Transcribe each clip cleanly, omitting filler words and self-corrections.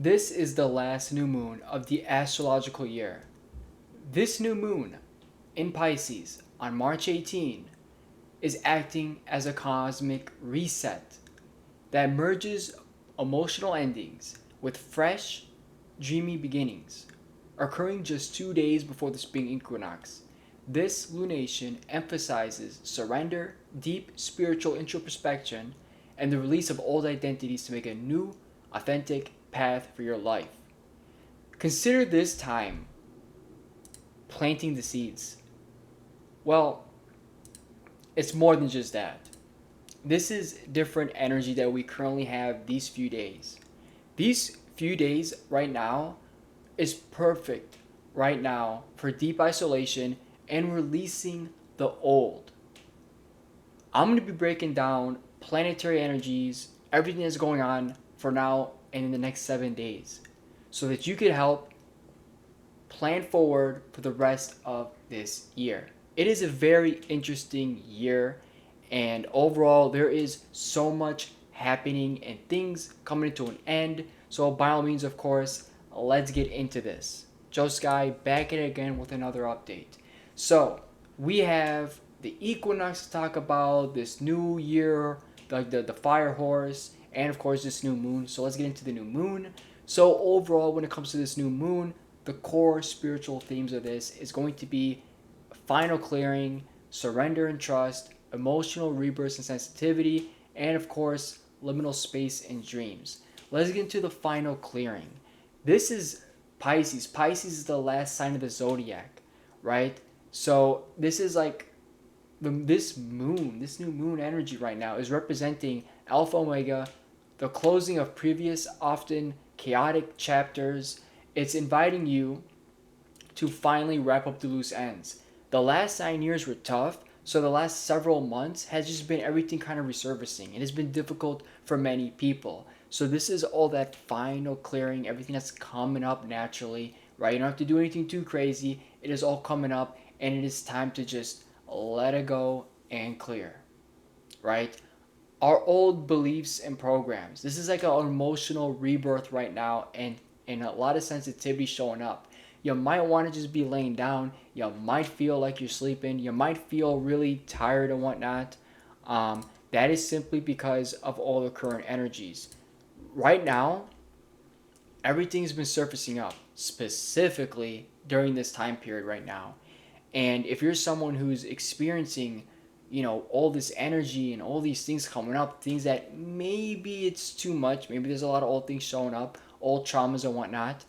This is the last new moon of the astrological year. This new moon in Pisces on March 18 is acting as a cosmic reset that merges emotional endings with fresh, dreamy beginnings, occurring just 2 days before the Spring Equinox. This lunation emphasizes surrender, deep spiritual introspection, and the release of old identities to make a new, authentic path for your life. Consider this time planting the seeds. Well, it's more than just that. This is different energy that we currently have these few days. These few days right now is perfect right now for deep isolation and releasing the old. I'm going to be breaking down planetary energies, everything that's going on for now and in the next 7 days, so that you could help plan forward for the rest of this year. It is a very interesting year, and overall, there is so much happening and things coming to an end. So, by all means, of course, let's get into this. Joe Sky back at it again with another update. So, we have the equinox to talk about, this new year, the fire horse, and of course, this new moon. So, let's get into the new moon. So, overall, when it comes to this new moon, the core spiritual themes of this is going to be final clearing, surrender and trust, emotional rebirth and sensitivity, and of course, liminal space and dreams. Let's get into the final clearing. This is Pisces. Pisces is the last sign of the zodiac, right? So this is like this new moon energy right now is representing Alpha Omega, the closing of previous, often chaotic chapters. It's inviting you to finally wrap up the loose ends. The last 9 years were tough, so the last several months has just been everything kind of resurfacing. It has been difficult for many people. So this is all that final clearing, everything that's coming up naturally, right? You don't have to do anything too crazy. It is all coming up, and it is time to just let it go and clear, right? Our old beliefs and programs. This is like an emotional rebirth right now, and a lot of sensitivity showing up. You might want to just be laying down. You might feel like you're sleeping. You might feel really tired and whatnot. That is simply because of all the current energies. Right now, everything's been surfacing up, specifically during this time period right now. And if you're someone who's experiencing, all this energy and all these things coming up, things that maybe it's too much, maybe there's a lot of old things showing up, old traumas and whatnot,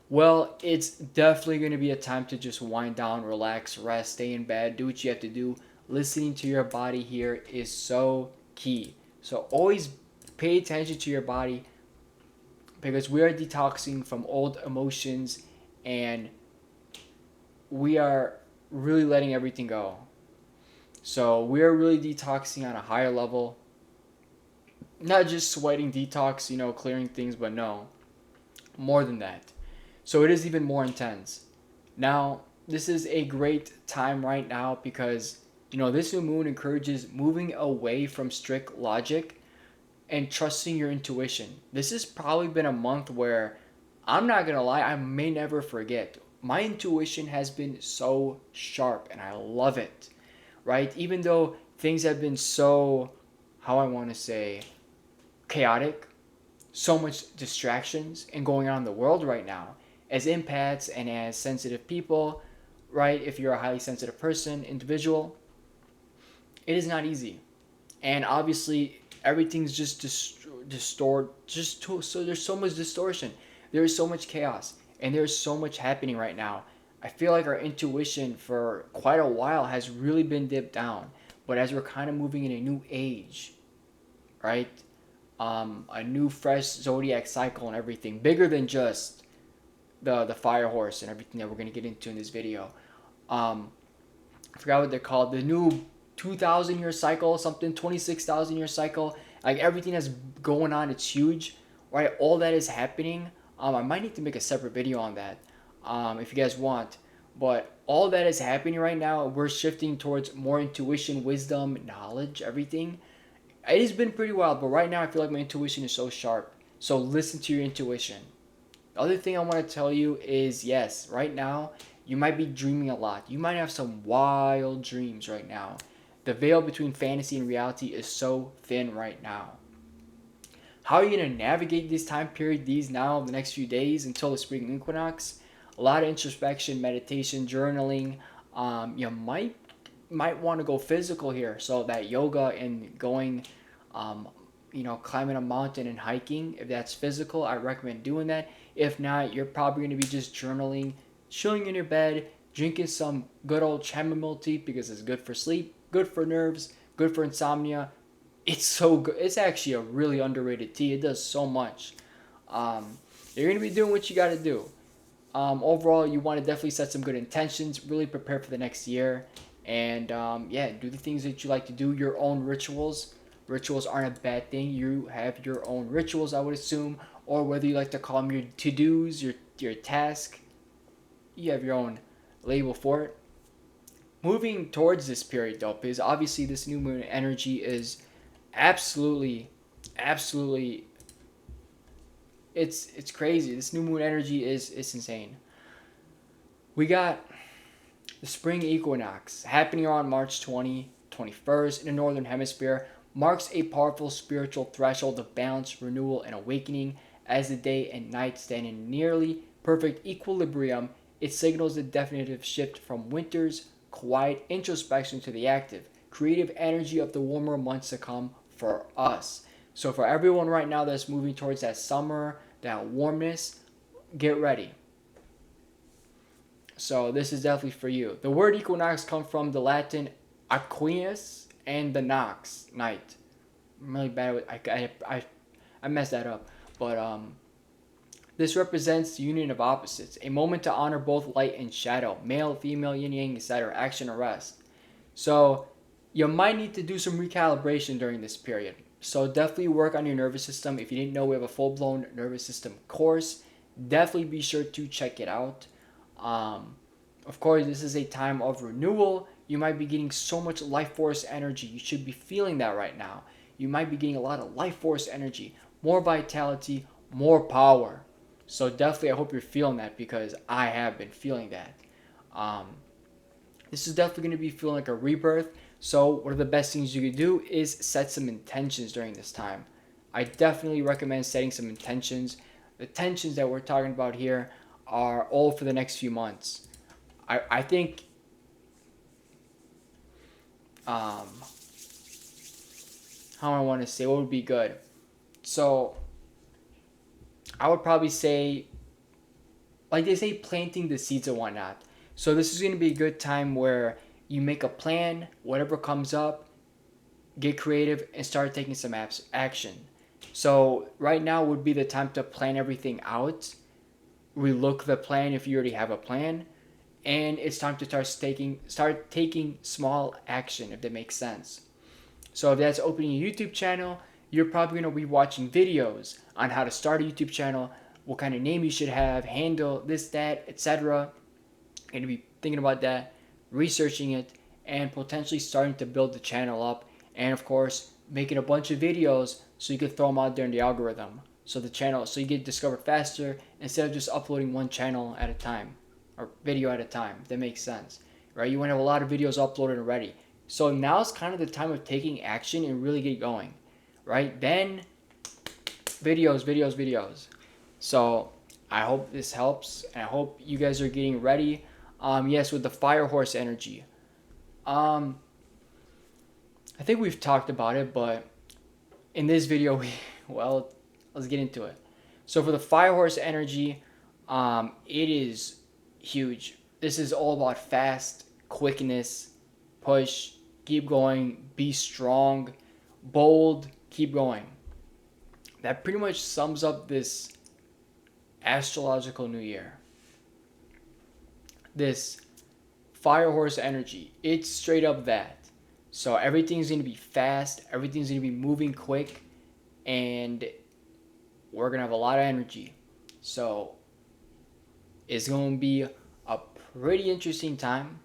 well, it's definitely going to be a time to just wind down, relax, rest, stay in bed, do what you have to do. Listening to your body here is so key. So always pay attention to your body, because we are detoxing from old emotions, and we are really letting everything go. So we are really detoxing on a higher level. Not just sweating detox, clearing things, but no, more than that. So it is even more intense. Now, this is a great time right now because, this new moon encourages moving away from strict logic and trusting your intuition. This has probably been a month where, I'm not going to lie, I may never forget. My intuition has been so sharp and I love it, right? Even though things have been so, how I want to say, chaotic, so much distractions and going on in the world right now. As empaths and as sensitive people, right? If you're a highly sensitive person, individual, it is not easy. And obviously, everything's just so there's so much distortion. There is so much chaos, and there's so much happening right now. I feel like our intuition for quite a while has really been dipped down. But as we're kind of moving in a new age, right? A new fresh zodiac cycle and everything, bigger than just the fire horse and everything that we're gonna get into in this video. I forgot what they're called. The new 2,000 year cycle, something 26,000 year cycle. Like everything that's going on, it's huge, right? All that is happening. I might need to make a separate video on that, if you guys want. But all that is happening right now, we're shifting towards more intuition, wisdom, knowledge, everything. It has been pretty wild, but right now I feel like my intuition is so sharp. So listen to your intuition. The other thing I want to tell you is, yes, right now you might be dreaming a lot. You might have some wild dreams right now. The veil between fantasy and reality is so thin right now. How are you going to navigate this time period, the next few days until the spring equinox? A lot of introspection, meditation, journaling. You might want to go physical here, so that yoga and going, um, climbing a mountain and hiking. If that's physical, I recommend doing that. If not, you're probably going to be just journaling, chilling in your bed, drinking some good old chamomile tea because it's good for sleep, good for nerves, good for insomnia. It's so good. It's actually a really underrated tea. It does so much. You're going to be doing what you got to do. Overall, you want to definitely set some good intentions, really prepare for the next year, and yeah, do the things that you like to do, your own rituals. Rituals aren't a bad thing. You have your own rituals, I would assume, or whether you like to call them your to-dos, your task, you have your own label for it. Moving towards this period, though, because obviously this new moon energy is absolutely, it's crazy. This new moon energy is insane. We got the spring equinox happening on March 21st in the northern hemisphere, marks a powerful spiritual threshold of balance, renewal, and awakening. As the day and night stand in nearly perfect equilibrium, it signals a definitive shift from winter's quiet introspection to the active, creative energy of the warmer months to come for us. So for everyone right now that's moving towards that summer, that warmness, get ready. So this is definitely for you. The word equinox comes from the Latin equinus and the nox, night. I'm really bad with I messed that up. But this represents the union of opposites, a moment to honor both light and shadow, male, female, yin yang, etc., action or rest. So you might need to do some recalibration during this period. So definitely work on your nervous system. If you didn't know, we have a full-blown nervous system course. Definitely be sure to check it out. Of course, this is a time of renewal. You might be getting so much life force energy. You should be feeling that right now. You might be getting a lot of life force energy, more vitality, more power. So definitely, I hope you're feeling that because I have been feeling that. This is definitely going to be feeling like a rebirth. So one of the best things you could do is set some intentions during this time. I definitely recommend setting some intentions. The intentions that we're talking about here are all for the next few months. I think how I want to say what would be good. So I would probably say, like they say, planting the seeds and whatnot. So this is going to be a good time where you make a plan, whatever comes up, get creative, and start taking some action. So right now would be the time to plan everything out, relook the plan if you already have a plan, and it's time to start taking small action, if that makes sense. So if that's opening a YouTube channel, you're probably going to be watching videos on how to start a YouTube channel, what kind of name you should have, handle, this, that, etc. You're going to be thinking about that, researching it, and potentially starting to build the channel up. And of course, making a bunch of videos so you can throw them out there in the algorithm. So you get discovered faster instead of just uploading one channel at a time or video at a time. If that makes sense, right? You want to have a lot of videos uploaded already. So now's kind of the time of taking action and really get going, right? Then videos. So I hope this helps, and I hope you guys are getting ready. Yes, with the fire horse energy. I think we've talked about it, but in this video, well, let's get into it. So for the fire horse energy, it is huge. This is all about fast, quickness, push, keep going, be strong, bold, keep going. That pretty much sums up this astrological new year. This fire horse energy, it's straight up that. So everything's going to be fast, everything's going to be moving quick, and we're going to have a lot of energy. So it's going to be a pretty interesting time.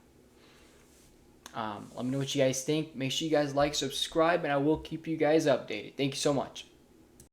Let me know what you guys think. Make sure you guys like, subscribe, and I will keep you guys updated. Thank you so much.